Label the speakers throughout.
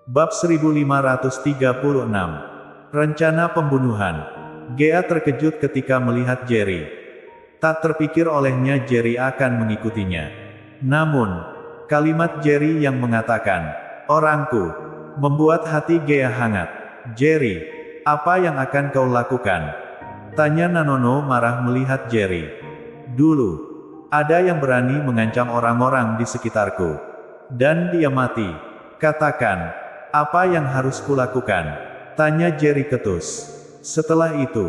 Speaker 1: Bab 1536. Rencana pembunuhan. Gea terkejut ketika melihat Jerry. Tak terpikir olehnya Jerry akan mengikutinya. Namun, kalimat Jerry yang mengatakan, "Orangku," membuat hati Gea hangat. "Jerry, apa yang akan kau lakukan?" tanya Nanono marah melihat Jerry. "Dulu, ada yang berani mengancam orang-orang di sekitarku. Dan dia mati. Katakan, apa yang harus kulakukan?" tanya Jerry ketus. Setelah itu,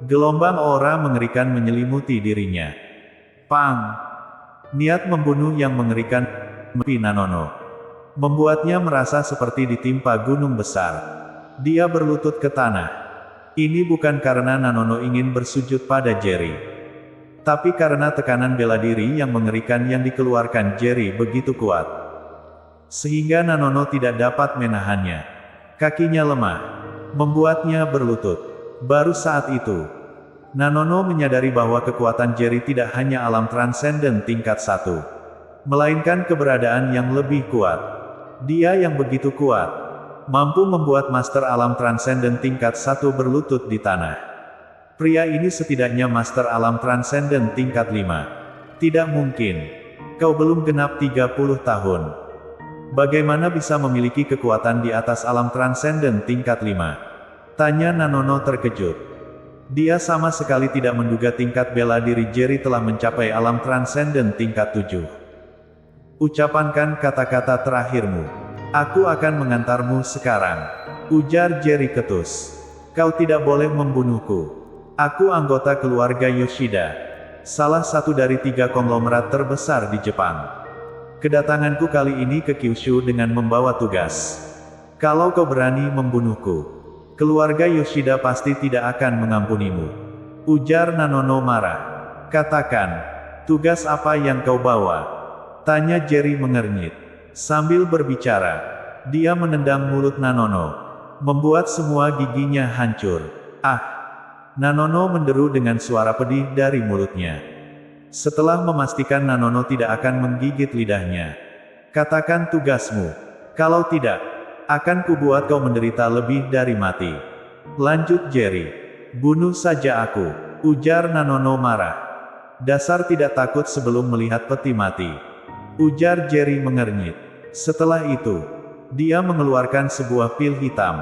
Speaker 1: gelombang aura mengerikan menyelimuti dirinya. Pang! Niat membunuh yang mengerikan menepi Nanono. Membuatnya merasa seperti ditimpa gunung besar. Dia berlutut ke tanah. Ini bukan karena Nanono ingin bersujud pada Jerry, tapi karena tekanan bela diri yang mengerikan yang dikeluarkan Jerry begitu kuat, sehingga Nanono tidak dapat menahannya. Kakinya lemah, membuatnya berlutut. Baru saat itu, Nanono menyadari bahwa kekuatan Jerry tidak hanya alam transenden tingkat 1, melainkan keberadaan yang lebih kuat. Dia yang begitu kuat, mampu membuat master alam transenden tingkat 1 berlutut di tanah. Pria ini setidaknya master alam transenden tingkat 5. Tidak mungkin. Kau belum genap 30 tahun. Bagaimana bisa memiliki kekuatan di atas alam transenden tingkat 5? Tanya Nanono terkejut. Dia sama sekali tidak menduga tingkat bela diri Jerry telah mencapai alam transenden tingkat 7. "Ucapkan kata-kata terakhirmu. Aku akan mengantarmu sekarang," ujar Jerry ketus. "Kau tidak boleh membunuhku. Aku anggota keluarga Yoshida, salah satu dari 3 konglomerat terbesar di Jepang. Kedatanganku kali ini ke Kyushu dengan membawa tugas. Kalau kau berani membunuhku, keluarga Yoshida pasti tidak akan mengampunimu," ujar Nanono marah. "Katakan, tugas apa yang kau bawa?" tanya Jerry mengernyit. Sambil berbicara, dia menendang mulut Nanono, membuat semua giginya hancur. "Ah!" Nanono menderu dengan suara pedih dari mulutnya. Setelah memastikan Nanono tidak akan menggigit lidahnya, "Katakan tugasmu. Kalau tidak, akan kubuat kau menderita lebih dari mati," lanjut Jerry. "Bunuh saja aku," ujar Nanono marah. "Dasar tidak takut sebelum melihat peti mati," ujar Jerry mengernyit. Setelah itu, dia mengeluarkan sebuah pil hitam.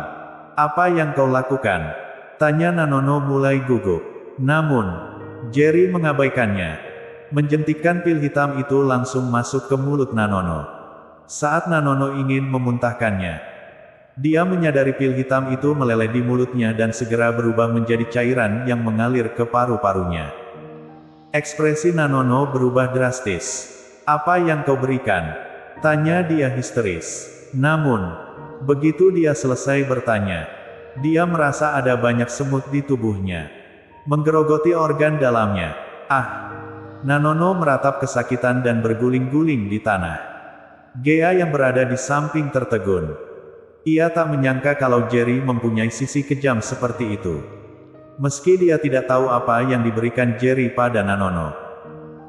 Speaker 1: "Apa yang kau lakukan?" tanya Nanono mulai gugup. Namun, Jerry mengabaikannya. Menjentikkan pil hitam itu langsung masuk ke mulut Nanono. Saat Nanono ingin memuntahkannya, dia menyadari pil hitam itu meleleh di mulutnya dan segera berubah menjadi cairan yang mengalir ke paru-parunya. Ekspresi Nanono berubah drastis. "Apa yang kau berikan?" tanya dia histeris. Namun, begitu dia selesai bertanya, dia merasa ada banyak semut di tubuhnya, menggerogoti organ dalamnya. "Ah!" Nanono meratap kesakitan dan berguling-guling di tanah. Gea yang berada di samping tertegun. Ia tak menyangka kalau Jerry mempunyai sisi kejam seperti itu. Meski dia tidak tahu apa yang diberikan Jerry pada Nanono,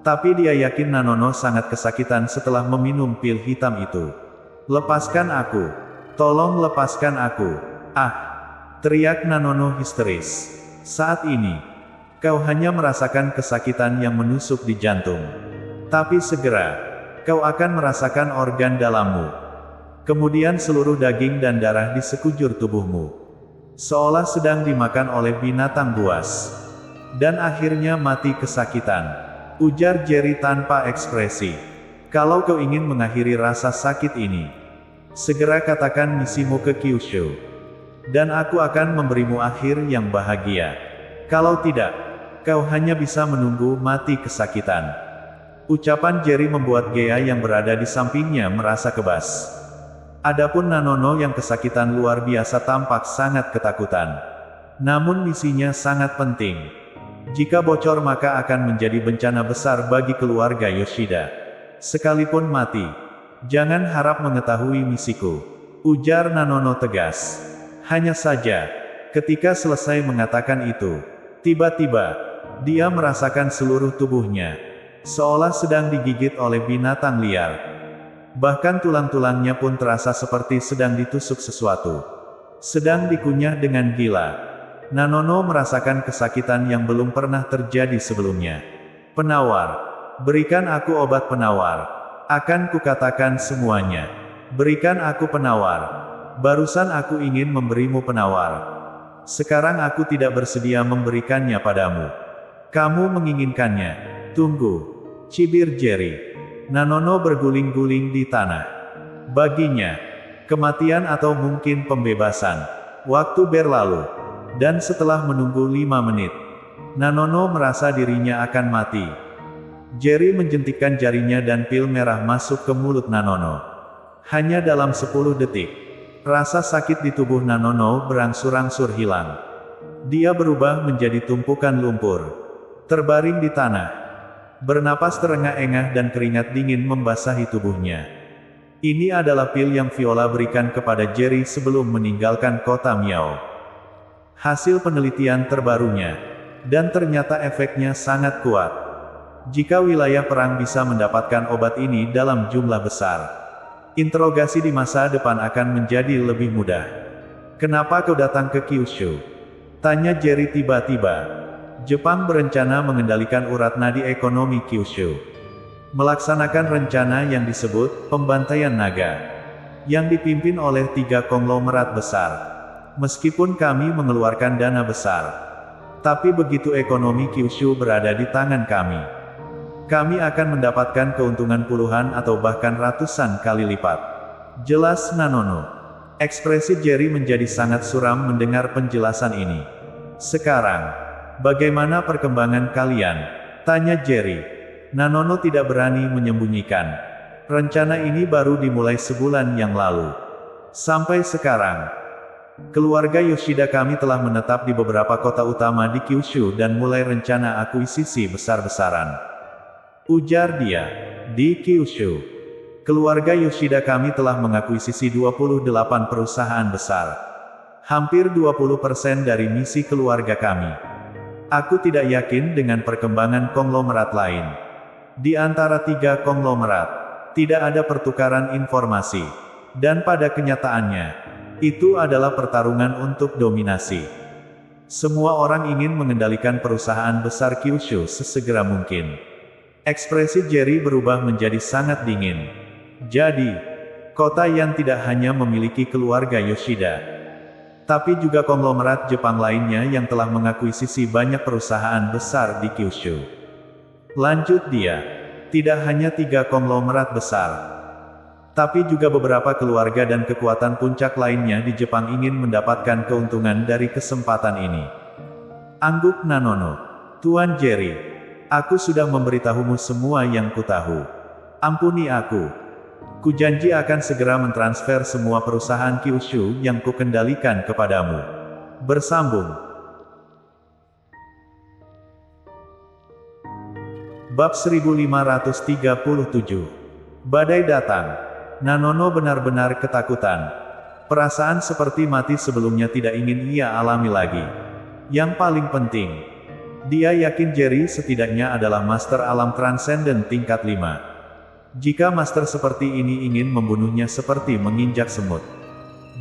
Speaker 1: tapi dia yakin Nanono sangat kesakitan setelah meminum pil hitam itu. "Lepaskan aku. Tolong lepaskan aku. Ah!" teriak Nanono histeris. "Saat ini, kau hanya merasakan kesakitan yang menusuk di jantung. Tapi segera, kau akan merasakan organ dalammu. Kemudian seluruh daging dan darah di sekujur tubuhmu, seolah sedang dimakan oleh binatang buas. Dan akhirnya mati kesakitan," ujar Jerry tanpa ekspresi. "Kalau kau ingin mengakhiri rasa sakit ini, segera katakan misimu ke Kyushu, dan aku akan memberimu akhir yang bahagia. Kalau tidak, kau hanya bisa menunggu mati kesakitan." Ucapan Jerry membuat Gea yang berada di sampingnya merasa kebas. Adapun Nanono yang kesakitan luar biasa tampak sangat ketakutan. Namun misinya sangat penting. Jika bocor maka akan menjadi bencana besar bagi keluarga Yoshida. "Sekalipun mati, jangan harap mengetahui misiku," ujar Nanono tegas. Hanya saja, ketika selesai mengatakan itu, tiba-tiba, dia merasakan seluruh tubuhnya, seolah sedang digigit oleh binatang liar. Bahkan tulang-tulangnya pun terasa seperti sedang ditusuk sesuatu. Sedang dikunyah dengan gila. Nanono merasakan kesakitan yang belum pernah terjadi sebelumnya. Penawar. Berikan aku obat penawar. Akan kukatakan semuanya. Berikan aku penawar. Barusan aku ingin memberimu penawar. Sekarang aku tidak bersedia memberikannya padamu. Kamu menginginkannya. Tunggu. Cibir Jerry. Nanono berguling-guling di tanah. Baginya, kematian atau mungkin pembebasan. Waktu berlalu. Dan setelah menunggu 5 menit, Nanono merasa dirinya akan mati. Jerry menjentikkan jarinya dan pil merah masuk ke mulut Nanono. Hanya dalam 10 detik, rasa sakit di tubuh Nanono berangsur-angsur hilang. Dia berubah menjadi tumpukan lumpur. Terbaring di tanah. Bernapas terengah-engah dan keringat dingin membasahi tubuhnya. Ini adalah pil yang Viola berikan kepada Jerry sebelum meninggalkan kota Miao. Hasil penelitian terbarunya. Dan ternyata efeknya sangat kuat. Jika wilayah perang bisa mendapatkan obat ini dalam jumlah besar, interogasi di masa depan akan menjadi lebih mudah. Kenapa kau datang ke Kyushu? Tanya Jerry tiba-tiba. Jepang berencana mengendalikan urat nadi ekonomi Kyushu. Melaksanakan rencana yang disebut pembantaian naga, yang dipimpin oleh 3 konglomerat besar. Meskipun kami mengeluarkan dana besar, tapi begitu ekonomi Kyushu berada di tangan kami akan mendapatkan keuntungan puluhan atau bahkan ratusan kali lipat. Jelas Nanono. Ekspresi Jerry menjadi sangat suram mendengar penjelasan ini. Sekarang, bagaimana perkembangan kalian? Tanya Jerry. Nanono tidak berani menyembunyikan. Rencana ini baru dimulai sebulan yang lalu. Sampai sekarang, keluarga Yoshida kami telah menetap di beberapa kota utama di Kyushu dan mulai rencana akuisisi besar-besaran. Ujar dia. Di Kyushu, keluarga Yoshida kami telah mengakuisisi 28 perusahaan besar. Hampir 20% dari misi keluarga kami. Aku tidak yakin dengan perkembangan konglomerat lain. Di antara 3 konglomerat, tidak ada pertukaran informasi. Dan pada kenyataannya, itu adalah pertarungan untuk dominasi. Semua orang ingin mengendalikan perusahaan besar Kyushu sesegera mungkin. Ekspresi Jerry berubah menjadi sangat dingin. Jadi, kota yang tidak hanya memiliki keluarga Yoshida, tapi juga konglomerat Jepang lainnya yang telah mengakuisisi banyak perusahaan besar di Kyushu. Lanjut dia. Tidak hanya 3 konglomerat besar, tapi juga beberapa keluarga dan kekuatan puncak lainnya di Jepang ingin mendapatkan keuntungan dari kesempatan ini. Angguk Nanono. Tuan Jerry. Aku sudah memberitahumu semua yang kutahu. Ampuni aku. Kujanji akan segera mentransfer semua perusahaan Kyushu yang kukendalikan kepadamu. Bersambung. Bab 1537. Badai datang. Nanono benar-benar ketakutan. Perasaan seperti mati sebelumnya tidak ingin ia alami lagi. Yang paling penting, dia yakin Jerry setidaknya adalah master alam transenden tingkat 5. Jika master seperti ini ingin membunuhnya seperti menginjak semut.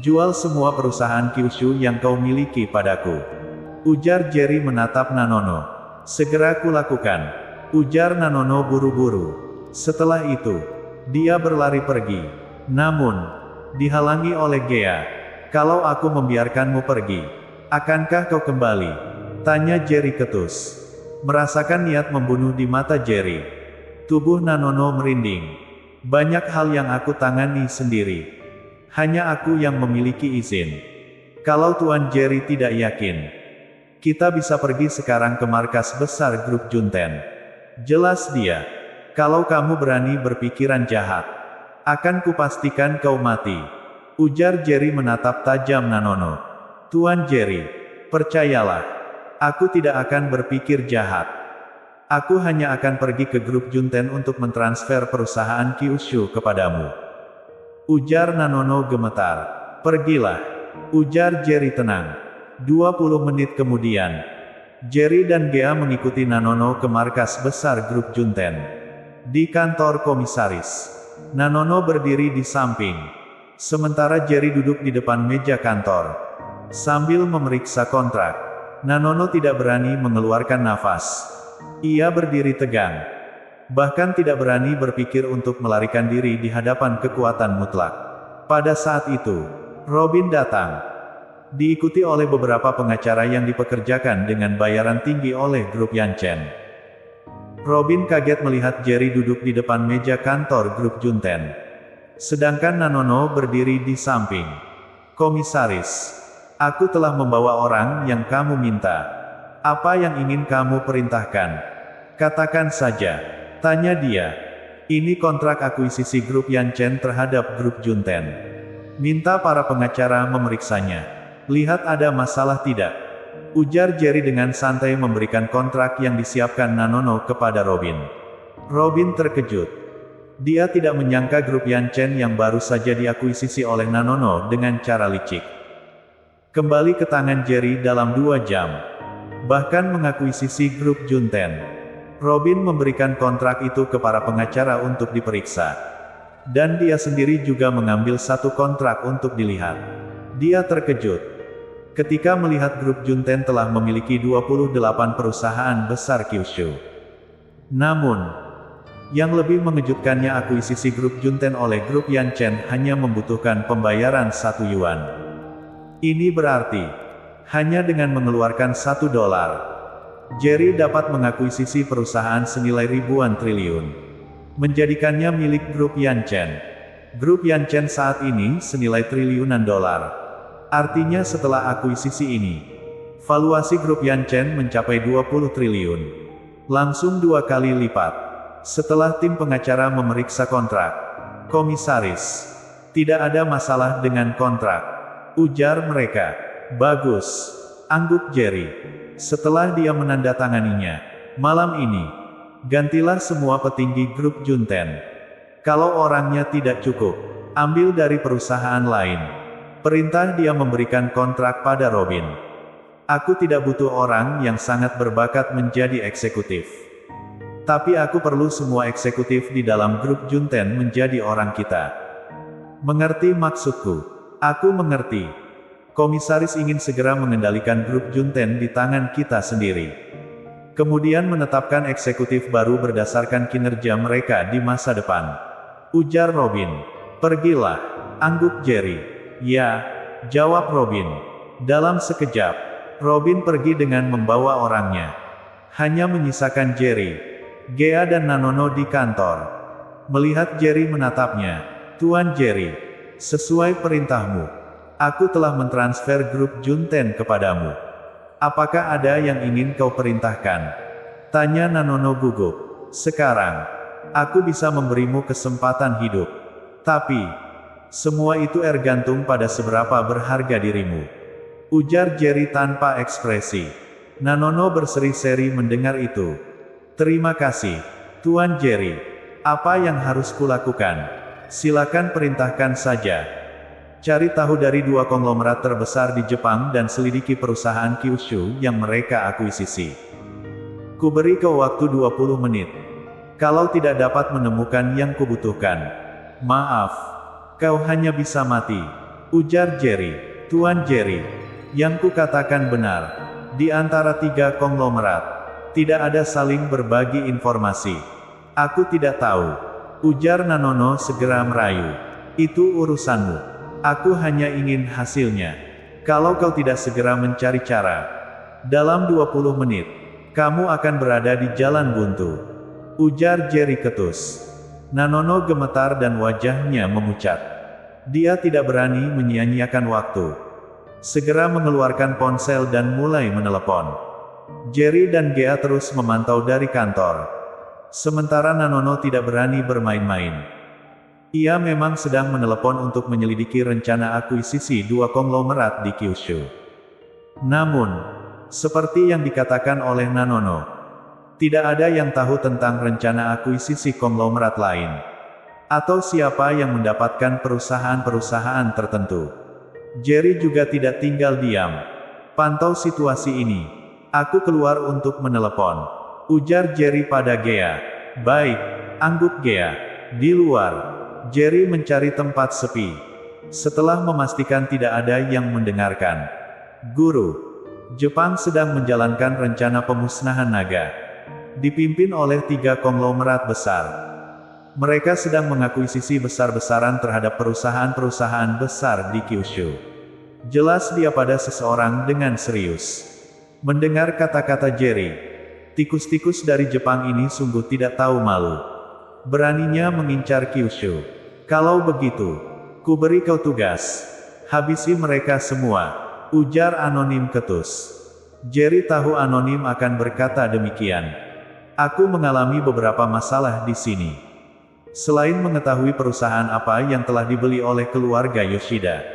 Speaker 1: Jual semua perusahaan Kyushu yang kau miliki padaku. Ujar Jerry menatap Nanono. Segera kulakukan. Ujar Nanono buru-buru. Setelah itu, dia berlari pergi. Namun, dihalangi oleh Gea. Kalau aku membiarkanmu pergi, akankah kau kembali? Tanya Jerry ketus. Merasakan niat membunuh di mata Jerry. Tubuh Nanono merinding. Banyak hal yang aku tangani sendiri. Hanya aku yang memiliki izin. Kalau Tuan Jerry tidak yakin, kita bisa pergi sekarang ke markas besar grup Junten. Jelas dia. Kalau kamu berani berpikiran jahat, akan kupastikan kau mati. Ujar Jerry menatap tajam Nanono. Tuan Jerry, percayalah. Aku tidak akan berpikir jahat. Aku hanya akan pergi ke grup Junten untuk mentransfer perusahaan Kyushu kepadamu. Ujar Nanono gemetar. Pergilah. Ujar Jerry tenang. 20 menit kemudian, Jerry dan Gea mengikuti Nanono ke markas besar grup Junten. Di kantor komisaris, Nanono berdiri di samping. Sementara Jerry duduk di depan meja kantor. Sambil memeriksa kontrak, Nanono tidak berani mengeluarkan nafas. Ia berdiri tegang. Bahkan tidak berani berpikir untuk melarikan diri di hadapan kekuatan mutlak. Pada saat itu, Robin datang. Diikuti oleh beberapa pengacara yang dipekerjakan dengan bayaran tinggi oleh grup Yanchen. Robin kaget melihat Jerry duduk di depan meja kantor grup Junten. Sedangkan Nanono berdiri di samping. Komisaris, aku telah membawa orang yang kamu minta. Apa yang ingin kamu perintahkan? Katakan saja, tanya dia. Ini kontrak akuisisi grup Yanchen terhadap grup Junten. Minta para pengacara memeriksanya. Lihat ada masalah tidak? Ujar Jerry dengan santai memberikan kontrak yang disiapkan Nanono kepada Robin. Robin terkejut. Dia tidak menyangka grup Yanchen yang baru saja diakuisisi oleh Nanono dengan cara licik kembali ke tangan Jerry dalam 2 jam. Bahkan mengakuisisi grup Junten. Robin memberikan kontrak itu ke para pengacara untuk diperiksa. Dan dia sendiri juga mengambil 1 kontrak untuk dilihat. Dia terkejut ketika melihat grup Junten telah memiliki 28 perusahaan besar Kyushu. Namun, yang lebih mengejutkannya akuisisi grup Junten oleh grup Yanchen hanya membutuhkan pembayaran 1 yuan. Ini berarti, hanya dengan mengeluarkan $1, Jerry dapat mengakuisisi perusahaan senilai ribuan triliun. Menjadikannya milik grup Yanchen. Grup Yanchen saat ini senilai triliunan dolar. Artinya setelah akuisisi ini, valuasi grup Yanchen mencapai 20 triliun. Langsung 2 kali lipat. Setelah tim pengacara memeriksa kontrak, komisaris, tidak ada masalah dengan kontrak. Ujar mereka. Bagus, angguk Jerry. Setelah dia menandatanganinya, malam ini, gantilah semua petinggi grup Junten. Kalau orangnya tidak cukup, ambil dari perusahaan lain. Perintah dia memberikan kontrak pada Robin. Aku tidak butuh orang yang sangat berbakat menjadi eksekutif. Tapi aku perlu semua eksekutif di dalam grup Junten menjadi orang kita. Mengerti maksudku? Aku mengerti. Komisaris ingin segera mengendalikan grup Junten di tangan kita sendiri. Kemudian menetapkan eksekutif baru berdasarkan kinerja mereka di masa depan. Ujar Robin. Pergilah, angguk Jerry. Ya, jawab Robin. Dalam sekejap, Robin pergi dengan membawa orangnya. Hanya menyisakan Jerry, Gea dan Nanono di kantor. Melihat Jerry menatapnya, Tuan Jerry, sesuai perintahmu, aku telah mentransfer grup Junten kepadamu. Apakah ada yang ingin kau perintahkan? Tanya Nanono gugup. Sekarang, aku bisa memberimu kesempatan hidup. Tapi, semua itu tergantung pada seberapa berharga dirimu. Ujar Jerry tanpa ekspresi. Nanono berseri-seri mendengar itu. Terima kasih, Tuan Jerry. Apa yang harus kulakukan? Silakan perintahkan saja. Cari tahu dari 2 konglomerat terbesar di Jepang dan selidiki perusahaan Kyushu yang mereka akuisisi. Kuberi kau waktu 20 menit. Kalau tidak dapat menemukan yang kubutuhkan, maaf. Kau hanya bisa mati. Ujar Jerry. Tuan Jerry. Yang kukatakan benar. Di antara 3 konglomerat, tidak ada saling berbagi informasi. Aku tidak tahu. Ujar Nanono segera merayu. Itu urusanmu. Aku hanya ingin hasilnya. Kalau kau tidak segera mencari cara, dalam 20 menit, kamu akan berada di jalan buntu. Ujar Jerry ketus. Nanono gemetar dan wajahnya memucat. Dia tidak berani menyia-nyiakan waktu. Segera mengeluarkan ponsel dan mulai menelepon. Jerry dan Gea terus memantau dari kantor. Sementara Nanono tidak berani bermain-main. Ia memang sedang menelepon untuk menyelidiki rencana akuisisi 2 konglomerat di Kyushu. Namun, seperti yang dikatakan oleh Nanono, tidak ada yang tahu tentang rencana akuisisi konglomerat lain. Atau siapa yang mendapatkan perusahaan-perusahaan tertentu. Jerry juga tidak tinggal diam. Pantau situasi ini. Aku keluar untuk menelepon. Ujar Jerry pada Gea. Baik, angguk Gea. Di luar. Jerry mencari tempat sepi. Setelah memastikan tidak ada yang mendengarkan. Guru. Jepang sedang menjalankan rencana pemusnahan naga. Dipimpin oleh 3 konglomerat besar. Mereka sedang mengakuisisi besar-besaran terhadap perusahaan-perusahaan besar di Kyushu. Jelas dia pada seseorang dengan serius. Mendengar kata-kata Jerry, tikus-tikus dari Jepang ini sungguh tidak tahu malu. Beraninya mengincar Kyushu. Kalau begitu, ku beri kau tugas. Habisi mereka semua, ujar anonim ketus. Jerry tahu anonim akan berkata demikian. Aku mengalami beberapa masalah di sini. Selain mengetahui perusahaan apa yang telah dibeli oleh keluarga Yoshida,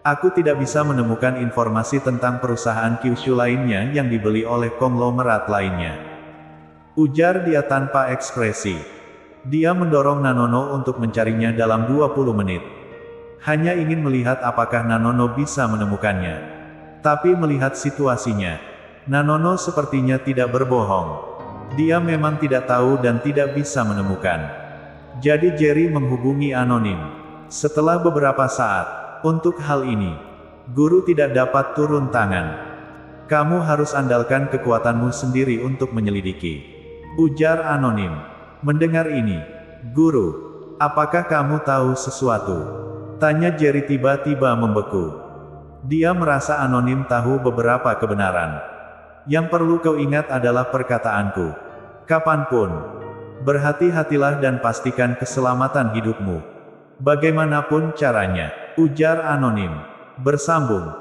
Speaker 1: aku tidak bisa menemukan informasi tentang perusahaan Kyushu lainnya yang dibeli oleh konglomerat lainnya. Ujar dia tanpa ekspresi. Dia mendorong Nanono untuk mencarinya dalam 20 menit. Hanya ingin melihat apakah Nanono bisa menemukannya. Tapi melihat situasinya, Nanono sepertinya tidak berbohong. Dia memang tidak tahu dan tidak bisa menemukan. Jadi Jerry menghubungi anonim. Setelah beberapa saat, untuk hal ini, guru tidak dapat turun tangan. Kamu harus andalkan kekuatanmu sendiri untuk menyelidiki. Ujar anonim. Mendengar ini, guru, apakah kamu tahu sesuatu? Tanya Jerry tiba-tiba membeku. Dia merasa anonim tahu beberapa kebenaran. Yang perlu kau ingat adalah perkataanku. Kapanpun, berhati-hatilah dan pastikan keselamatan hidupmu. Bagaimanapun caranya, ujar anonim. Bersambung.